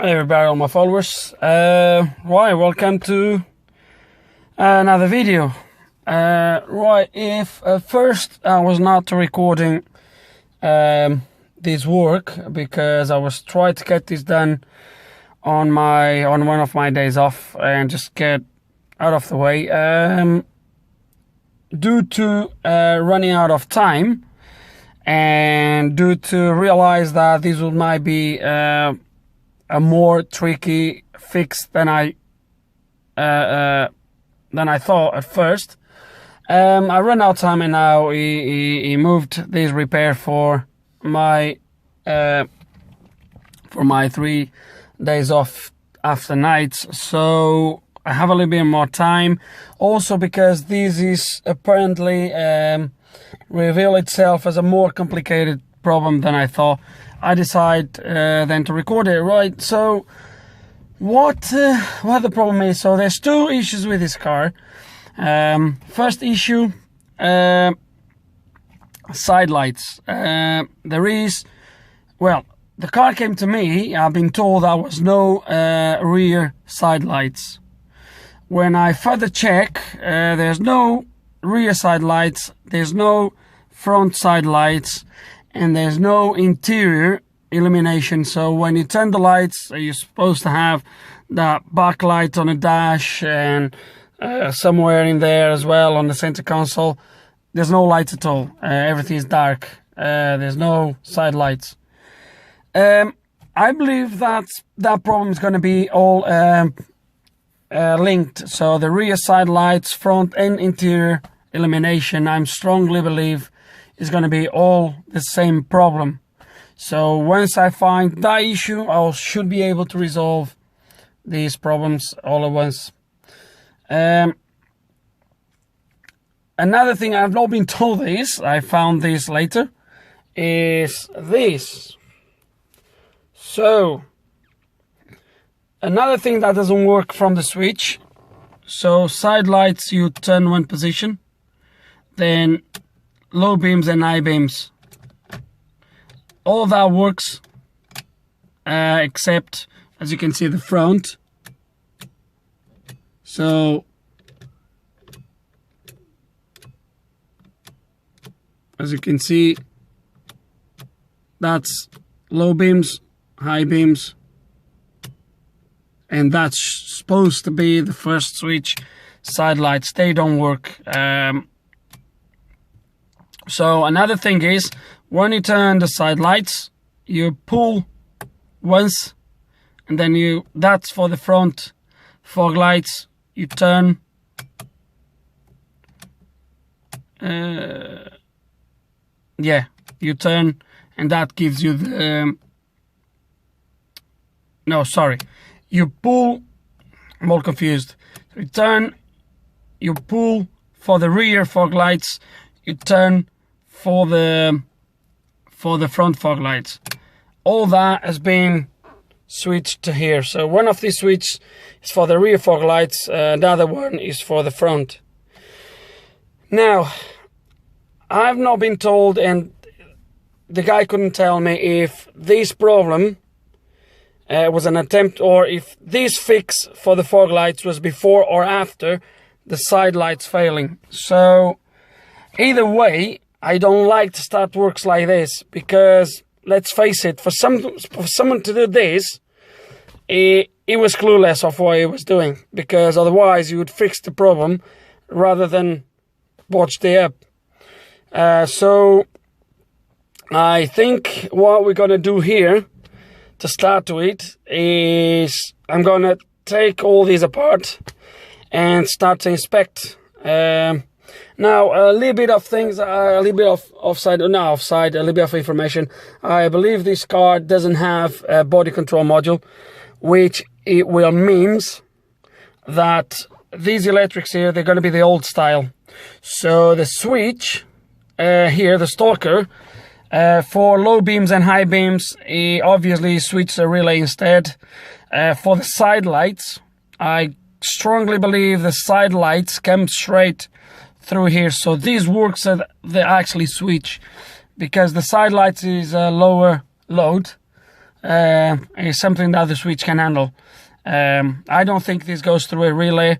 Hey everybody, all my followers. Welcome to another video. If first I was not recording this work because I was trying to get this done on one of my days off and just get out of the way. Due to running out of time and due to realize that this might be a more tricky fix than I thought at first. I ran out of time, and now he moved this repair for my 3 days off after nights, so I have a little bit more time. Also because this is apparently reveal itself as a more complicated problem than I thought, I decided then to record it, right? So what the problem is, so there's two issues with this car. First issue, side lights. The car came to me, I've been told there was no rear side lights. When I further check, there's no rear side lights, there's no front side lights, and there's no interior illumination. So when you turn the lights, you're supposed to have that backlight on the dash and somewhere in there as well on the center console. There's no lights at all. Everything is dark. There's no side lights. I believe that problem is going to be all linked. So the rear side lights, front and interior illumination, I strongly believe is going to be all the same problem. So once I find that issue, I should be able to resolve these problems all at once. Another thing I've not been told this, I found this later, is this. So another thing that doesn't work from the switch. So side lights, you turn one position, then low beams and high beams, all that works except, as you can see, the front. So as you can see, that's low beams, high beams, and that's supposed to be the first switch. Side lights, they don't work. So another thing is, when you turn the side lights, you pull once, and then that's for the front fog lights. You turn you turn, and that gives you the you pull. I'm all confused. You turn, you pull for the rear fog lights, you turn for the front fog lights. All that has been switched to here. So one of these switches is for the rear fog lights, the other one is for the front. Now, I've not been told, and the guy couldn't tell me if this problem was an attempt, or if this fix for the fog lights was before or after the side lights failing. So either way, I don't like to start works like this, because let's face it, for someone to do this, he was clueless of what he was doing, because otherwise you would fix the problem rather than watch the app. So I think what we're gonna do here to start with is I'm gonna take all these apart and start to inspect. Now, a little bit of things, a little bit of a little bit of information. I believe this car doesn't have a body control module, which it will means that these electrics here, they're going to be the old style. So the switch here, the stalker, for low beams and high beams, it obviously switches a relay instead. For the side lights, I strongly believe the side lights come straight through here. So this works at the actually switch, because the side lights is a lower load, is something that the switch can handle. I don't think this goes through a relay.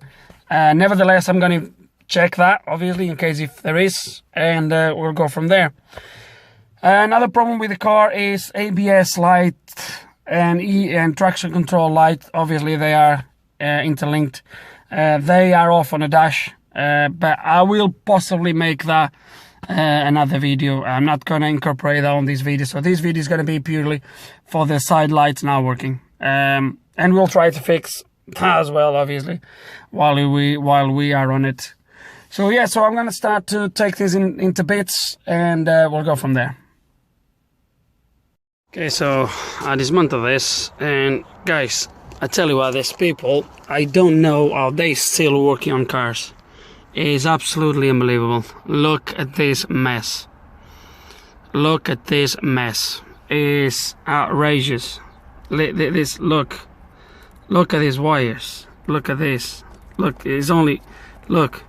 Nevertheless, I'm going to check that, obviously, in case if there is, and we'll go from there. Another problem with the car is ABS light and traction control light. Obviously, they are interlinked. They are off on the dash, but I will possibly make that another video. I'm not going to incorporate that on this video, so this video is going to be purely for the side lights now working, and we'll try to fix that as well, obviously, while we are on it. So yeah, so I'm going to start to take this into bits, and we'll go from there. Okay, so I dismantle this, and guys, I tell you what, these people, I don't know how they still working on cars. It is absolutely unbelievable. Look at this mess. Look at this mess. It is outrageous. This, look at these wires. Look at this. Look, it's only, look,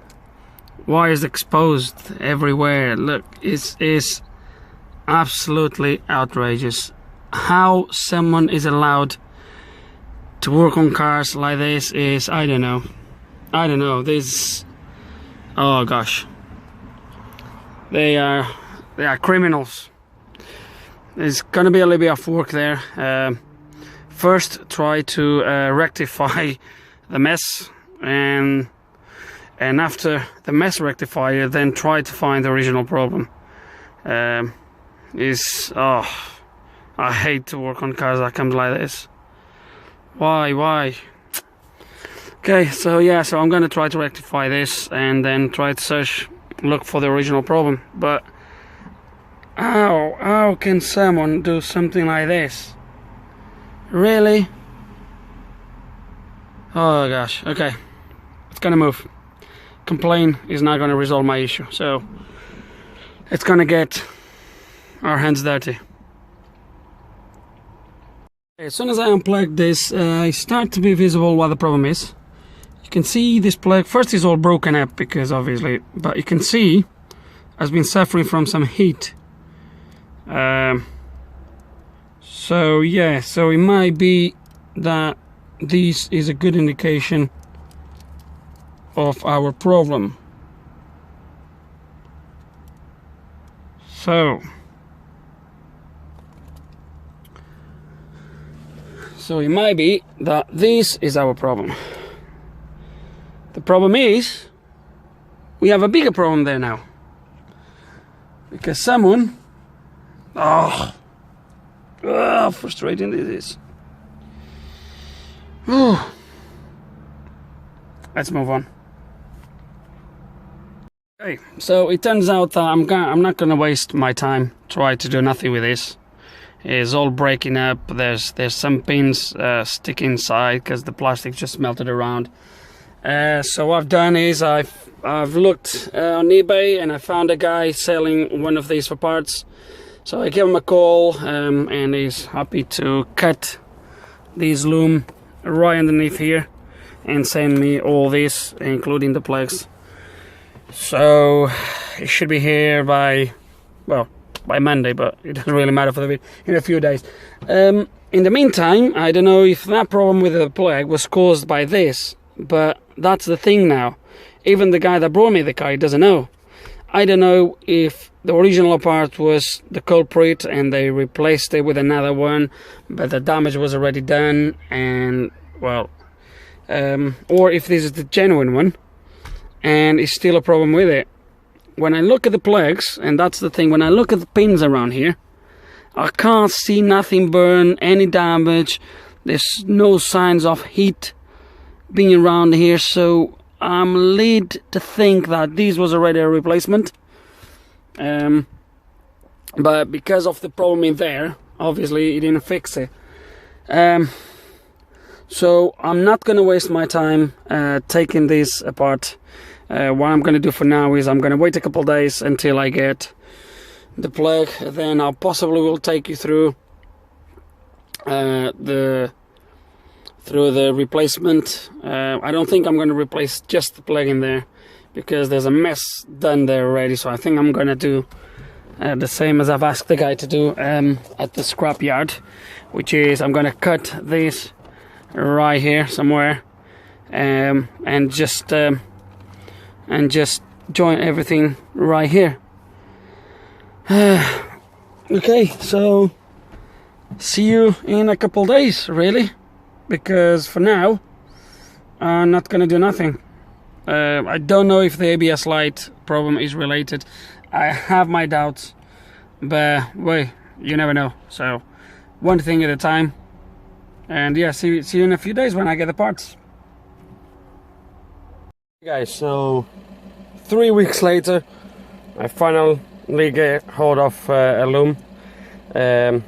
wires exposed everywhere. Look, it's absolutely outrageous. How someone is allowed to work on cars like this is, I don't know. This, oh gosh, they are criminals. There's gonna be a little bit of work there. First, try to rectify the mess, and after the mess rectifier, then try to find the original problem. I hate to work on cars that comes like this. Why? Okay, so yeah, so I'm gonna try to rectify this and then try to look for the original problem. But how can someone do something like this? Really? Oh gosh. Okay, it's gonna move. Complain is not gonna resolve my issue, so it's gonna get our hands dirty. As soon as I unplug this, I start to be visible what the problem is. You can see this plug, first is all broken up because obviously, but you can see has been suffering from some heat. So yeah, so it might be that this is a good indication of our problem. So it might be that this is our problem. The problem is, we have a bigger problem there now. Because someone... Oh, how frustrating this is. Let's move on. Okay, so it turns out that I'm not going to waste my time trying to do nothing with this. It's all breaking up. There's some pins sticking inside because the plastic just melted around. So what I've done is I've looked on eBay and I found a guy selling one of these for parts. So I gave him a call and he's happy to cut this loom right underneath here and send me all this, including the plugs. So it should be here by, well, by Monday, but it doesn't really matter for the video, in a few days. In the meantime, I don't know if that problem with the plug was caused by this, but that's the thing now. Even the guy that brought me the car, he doesn't know. I don't know if the original part was the culprit and they replaced it with another one, but the damage was already done, and well, or if this is the genuine one and it's still a problem with it. When I look at the plugs, and that's the thing, when I look at the pins around here, I can't see nothing burn, any damage. There's no signs of heat being around here, so I'm led to think that this was already a replacement. But because of the problem in there, obviously it didn't fix it. So I'm not going to waste my time taking this apart. What I'm going to do for now is I'm going to wait a couple of days until I get the plug. Then I'll possibly will take you through the replacement. I don't think I'm going to replace just the plug in there because there's a mess done there already. So I think I'm going to do the same as I've asked the guy to do at the scrapyard, which is I'm gonna cut this right here somewhere, and just join everything right here. Okay, so see you in a couple days, really, because for now I'm not gonna do nothing. I don't know if the ABS light problem is related. I have my doubts, but wait, you never know. So one thing at a time, and yeah, see you in a few days when I get the parts. Guys, so 3 weeks later I finally get hold of a loom. The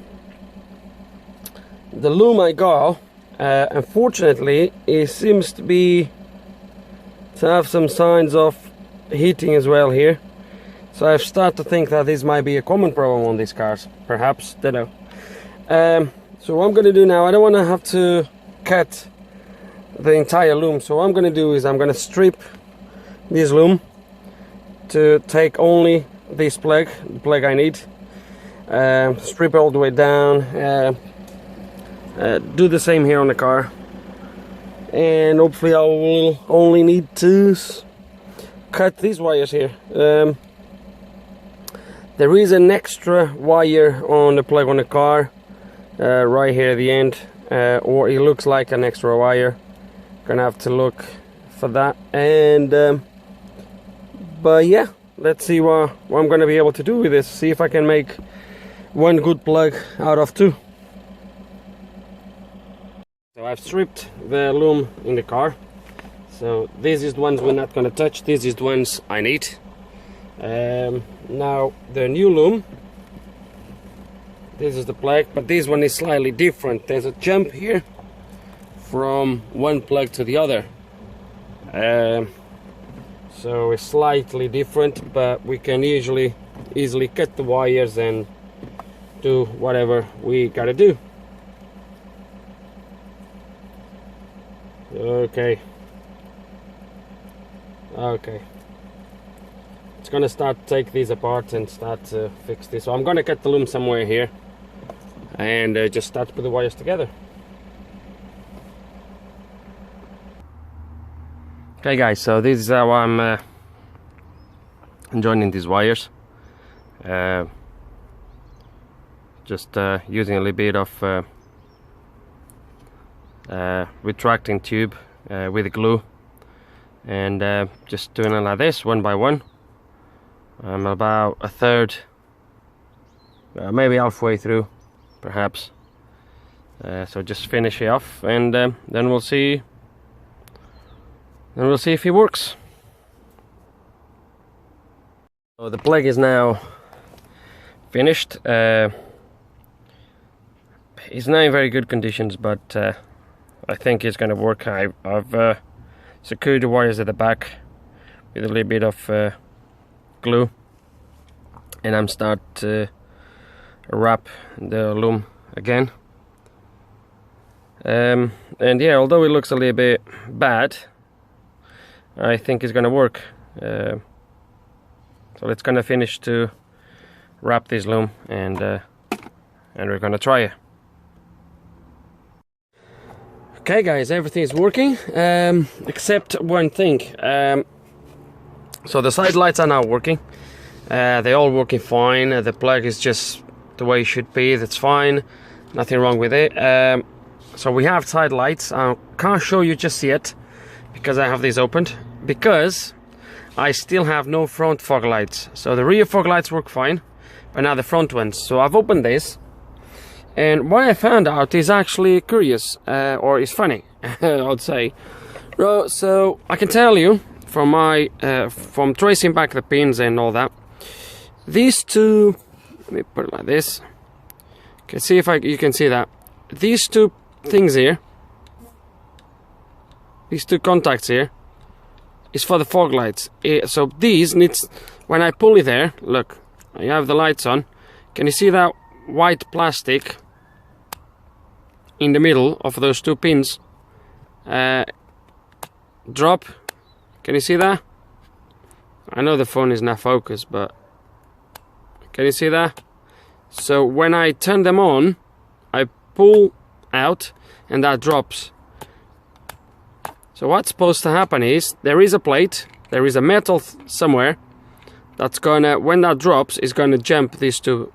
loom I got, unfortunately, it seems to have some signs of heating as well here. So I've started to think that this might be a common problem on these cars, perhaps, don't know. So what I'm going to do now, I don't want to have to cut the entire loom. So what I'm going to do is I'm going to strip this loom to take only this plug, the plug I need. Strip all the way down. Do the same here on the car. And hopefully I will only need to cut these wires here. There is an extra wire on the plug on the car, right here at the end, or it looks like an extra wire. Gonna have to look for that. And but yeah, let's see what I'm gonna be able to do with this. See if I can make one good plug out of two. So I've stripped the loom in the car. So these is the ones we're not gonna touch. These is the ones I need. Now the new loom, this is the plug, but this one is slightly different. There's a jump here from one plug to the other, so it's slightly different, but we can easily cut the wires and do whatever we gotta do. Okay, it's gonna start to take these apart and start to fix this. So I'm gonna cut the loom somewhere here and just start to put the wires together. Okay guys, so this is how I'm joining these wires. Just using a little bit of retracting tube with glue, and just doing it like this, one by one. I'm about a third, maybe halfway through, perhaps. So just finish it off, and then we'll see. Then we'll see if it works. So the plug is now finished. It's not in very good conditions, but I think it's going to work. I've secured the wires at the back with a little bit of glue, and I'm start to wrap the loom again. And yeah, although it looks a little bit bad, I think it's gonna work. So let's gonna finish to wrap this loom, and we're gonna try it. Okay guys, everything is working except one thing. So the side lights are now working. They're all working fine. The plug is just the way it should be. That's fine. Nothing wrong with it. So we have side lights. I can't show you just yet because I have these opened, because I still have no front fog lights. So the rear fog lights work fine, but now the front ones. So I've opened this, and what I found out is actually curious, or is funny, I'd say. So I can tell you from my from tracing back the pins and all that, these two, let me put it like this. Okay, see if you can see that. These two things here, these two contacts here, is for the fog lights. So these needs, when I pull it there, look, I have the lights on. Can you see that white plastic in the middle of those two pins? Drop. Can you see that? I know the phone is not focused, but Can you see that? So when I turn them on, I pull out and that drops. So what's supposed to happen is there is a plate, there is a metal somewhere that's gonna, when that drops, is gonna jump these two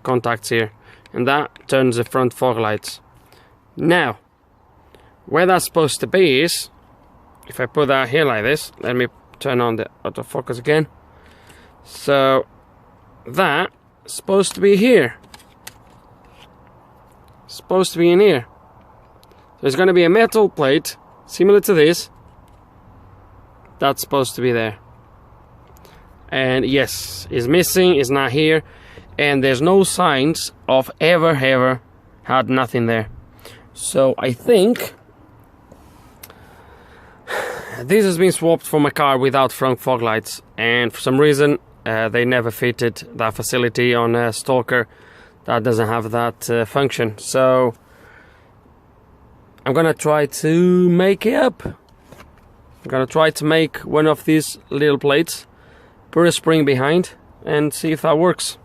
contacts here, and that turns the front fog lights. Now, where that's supposed to be is, if I put that here like this, let me turn on the autofocus again. So that is supposed to be here. Supposed to be in here. There's going to be a metal plate similar to this that's supposed to be there, and yes, is missing, is not here, and there's no signs of ever had nothing there. So I think this has been swapped for my car without front fog lights, and for some reason they never fitted that facility on a Stalker that doesn't have that function. So I'm gonna try to make it up. I'm gonna try to make one of these little plates, put a spring behind, and see if that works.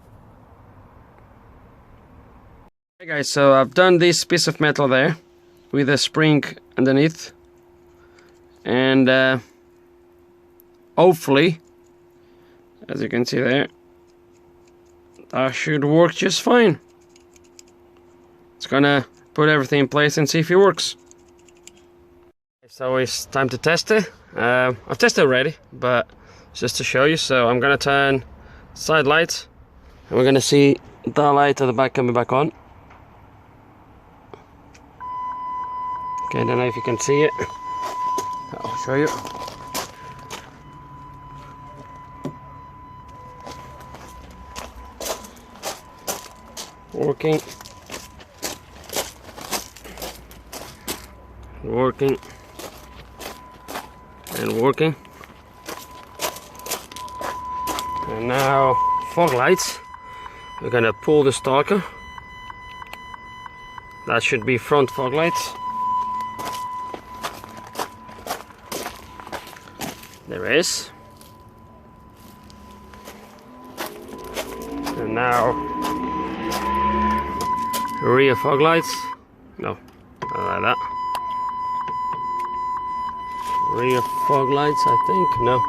Hey guys, so I've done this piece of metal there with a spring underneath, and hopefully, as you can see there, that should work just fine. It's gonna put everything in place and see if it works. So it's time to test it. I've tested it already, but just to show you. So I'm gonna turn side lights, and we're gonna see that light at the back coming back on. Okay, I don't know if you can see it. I'll show you. Working. Working. And working. And now fog lights. We're gonna pull the stalker. That should be front fog lights. There is. And now rear fog lights. No, not like that. Rear fog lights, I think. No,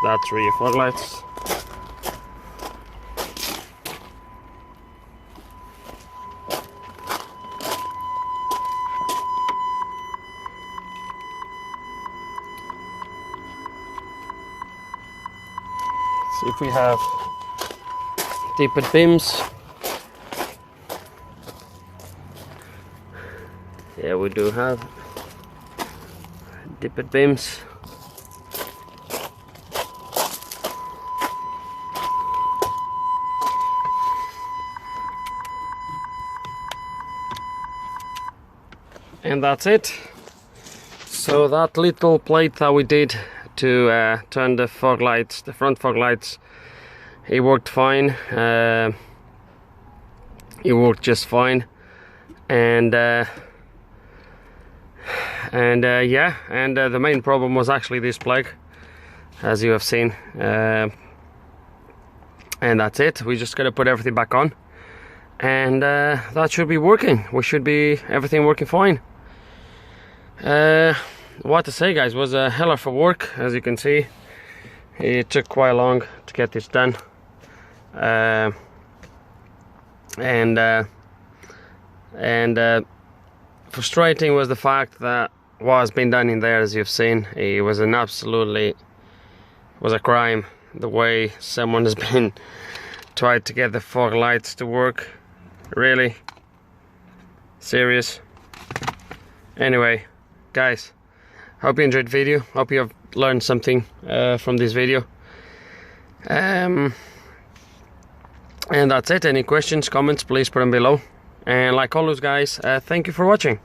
that's rear fog lights. See if we have dipped beams. Yeah, we do have dipped beams. And that's it. So that little plate that we did to turn the fog lights, the front fog lights, it worked fine. It worked just fine, and yeah, and the main problem was actually this plug, as you have seen, and that's it. We just gotta put everything back on, and that should be working. We should be everything working fine. What to say, guys, it was a hell of a work. As you can see, it took quite long to get this done, and frustrating was the fact that what has been done in there, as you've seen, it was an absolutely, was a crime, the way someone has been tried to get the fog lights to work. Really serious. Anyway, guys, hope you enjoyed the video. Hope you have learned something from this video. And that's it. Any questions, comments, please put them below. And like always, guys, thank you for watching.